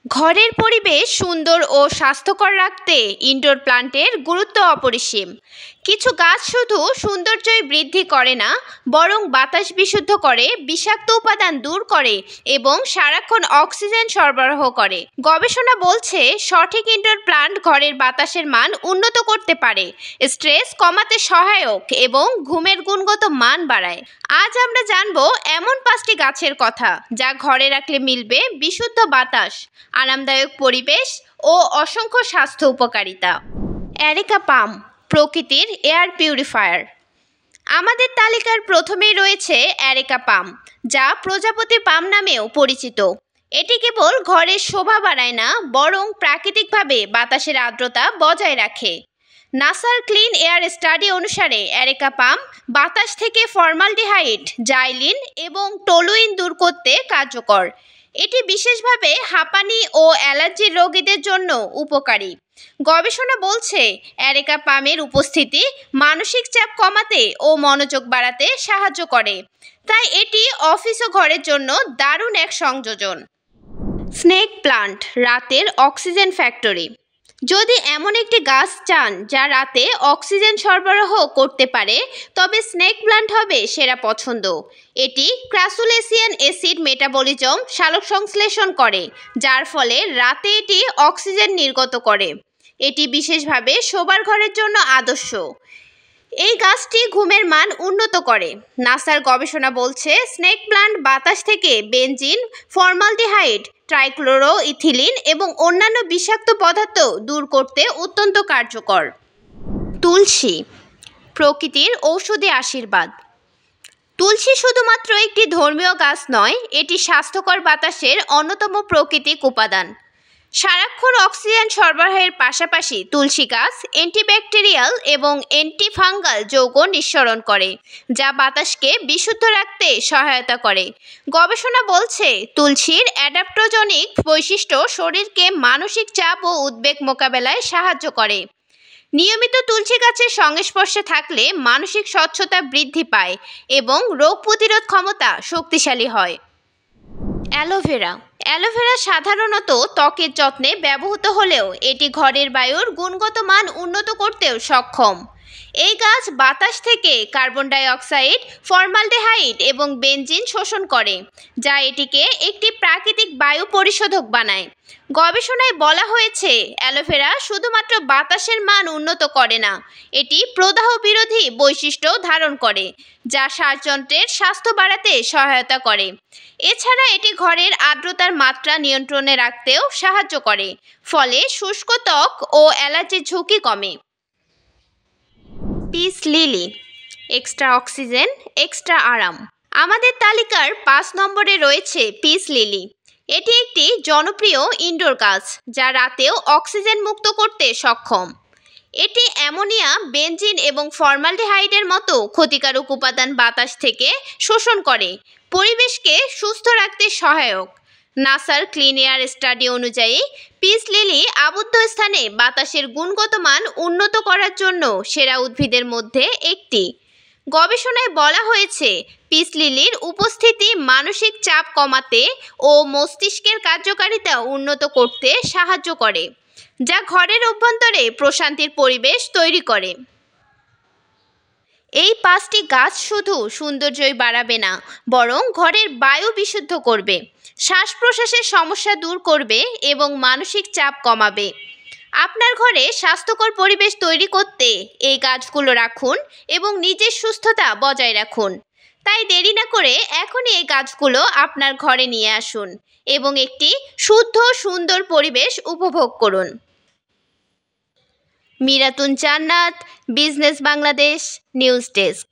ঘরের পরিবেশ সুন্দর ও স্বাস্থ্যকর রাখতে ইনডোর প্লান্টের গুরুত্ব অপরিসীম। কিছু গাছ শুধু সৌন্দর্যই বৃদ্ধি করে না, বরং বাতাস বিশুদ্ধ করে, বিষাক্ত উপাদান দূর করে এবং সারাক্ষণ অক্সিজেন সরবরাহ করে। গবেষণা বলছে সঠিক ইনডোর প্লান্ট ঘরের বাতাসের মান উন্নত করতে পারে, স্ট্রেস কমাতে সহায়ক এবং ঘুমের গুণগত মান বাড়ায়। আজ আমরা জানব এমন 5টি গাছের কথা যা ঘরে রাখলে মিলবে বিশুদ্ধ বাতাস, আরামদায়ক পরিবেশ ও অসংখ্য স্বাস্থ্য উপকারিতা। অ্যারেকা পাম, প্রকৃতির এয়ার পিউরিফায়ার। আমাদের তালিকার প্রথমেই রয়েছে অ্যারেকা পাম, যা প্রজাপতি পাম নামেও পরিচিত। এটি কেবল ঘরের শোভা বাড়ায় না, বরং প্রাকৃতিকভাবে বাতাসের আর্দ্রতা বজায় রাখে। নাসার ক্লিন এয়ার স্টাডি অনুসারে অ্যারেকা পাম বাতাস থেকে ফর্মালডিহাইড, জাইলিন এবং টলুইন দূর করতে কার্যকর। এটি বিশেষভাবে হাঁপানি ও অ্যালার্জির রোগীদের জন্য উপকারী। গবেষণা বলছে অ্যারেকা পামের উপস্থিতি মানসিক চাপ কমাতে ও মনোযোগ বাড়াতে সাহায্য করে, তাই এটি অফিস ও ঘরের জন্য দারুণ এক সংযোজন। স্নেক প্লান্ট, রাতের অক্সিজেন ফ্যাক্টরি। যদি এমন একটি গাছ চান যা রাতে অক্সিজেন সরবরাহ করতে পারে, তবে স্নেক প্লান্ট হবে সেরা পছন্দ। এটি ক্রাসুলেসিয়ান অ্যাসিড মেটাবলিজম সালোকসংশ্লেষণ করে, যার ফলে রাতে এটি অক্সিজেন নির্গত করে। এটি বিশেষভাবে শোবার ঘরের জন্য আদর্শ। এই গাছটি ঘুমের মান উন্নত করে। নাসার গবেষণা বলছে স্নেক প্লান্ট বাতাস থেকে বেনজিন, ফর্মালডিহাইড, ট্রাইক্লোরো ইথিলিন এবং অন্যান্য বিষাক্ত পদার্থ দূর করতে অত্যন্ত কার্যকর। তুলসী, প্রকৃতির ঔষধি আশীর্বাদ। তুলসী শুধুমাত্র একটি ধর্মীয় গাছ নয়, এটি স্বাস্থ্যকর বাতাসের অন্যতম প্রাকৃতিক উপাদান। সারাক্ষণ অক্সিজেন সরবরাহের পাশাপাশি তুলসী গাছ অ্যান্টিব্যাকটেরিয়াল এবং অ্যান্টিফাঙ্গাল যৌগ নিঃসরণ করে, যা বাতাসকে বিশুদ্ধ রাখতে সহায়তা করে। গবেষণা বলছে তুলসীর অ্যাডাপ্টোজেনিক বৈশিষ্ট্য শরীরকে মানসিক চাপ ও উদ্বেগ মোকাবেলায় সাহায্য করে। নিয়মিত তুলসী গাছের সংস্পর্শে থাকলে মানসিক স্বচ্ছতা বৃদ্ধি পায় এবং রোগ প্রতিরোধ ক্ষমতা শক্তিশালী হয়। অ্যালোভেরা। অ্যালোভেরা সাধারণত ত্বকের যত্নে ব্যবহৃত হলেও এটি ঘরের বায়ুর গুণগত মান উন্নত করতেও সক্ষম। এই গাছ বাতাস থেকে কার্বন ডাই অক্সাইড, ফর্মালডিহাইড এবং বেনজিন শোষণ করে, যা এটিকে একটি প্রাকৃতিক বায়ু পরিশোধক বানায়। গবেষণায় বলা হয়েছে অ্যালোভেরা শুধুমাত্র বাতাসের মান উন্নত করে না, এটি প্রদাহ বিরোধী বৈশিষ্ট্য ধারণ করে, যা শ্বাসযন্ত্রের স্বাস্থ্য বাড়াতে সহায়তা করে। এছাড়া এটি ঘরের আর্দ্রতার মাত্রা নিয়ন্ত্রণে রাখতেও সাহায্য করে, ফলে শুষ্ক ত্বক ও অ্যালার্জির ঝুঁকি কমে। Peace lily, extra oxygen, extra আরাম। আমাদের তালিকার 5 নম্বরে রয়েছে পিস লিলি। এটি একটি জনপ্রিয় ইনডোর গাছ যা রাতেও অক্সিজেন মুক্ত করতে সক্ষম। এটি অ্যামোনিয়া, বেনজিন এবং ফর্মালডিহাইডের মতো ক্ষতিকারক উপাদান বাতাস থেকে শোষণ করে, পরিবেশকে সুস্থ রাখতে সহায়ক। নাসার ক্লিন এয়ার স্টাডি অনুযায়ী পিস লিলি আবদ্ধ স্থানে বাতাসের গুণগত মান উন্নত করার জন্য সেরা উদ্ভিদের মধ্যে একটি। গবেষণায় বলা হয়েছে পিস লিলির উপস্থিতি মানসিক চাপ কমাতে ও মস্তিষ্কের কার্যকারিতা উন্নত করতে সাহায্য করে, যা ঘরের অভ্যন্তরে প্রশান্তির পরিবেশ তৈরি করে। এই 5টি গাছ শুধু সৌন্দর্যই বাড়াবে না, বরং ঘরের বায়ু বিশুদ্ধ করবে, শ্বাস প্রশ্বাসের সমস্যা দূর করবে এবং মানসিক চাপ কমাবে। আপনার ঘরে স্বাস্থ্যকর পরিবেশ তৈরি করতে এই গাছগুলো রাখুন এবং নিজের সুস্থতা বজায় রাখুন। তাই দেরি না করে এখনই এই গাছগুলো আপনার ঘরে নিয়ে আসুন এবং একটি শুদ্ধ সুন্দর পরিবেশ উপভোগ করুন। মিরাতুন জান্নাত, বিজনেস বাংলাদেশ নিউজ ডেস্ক।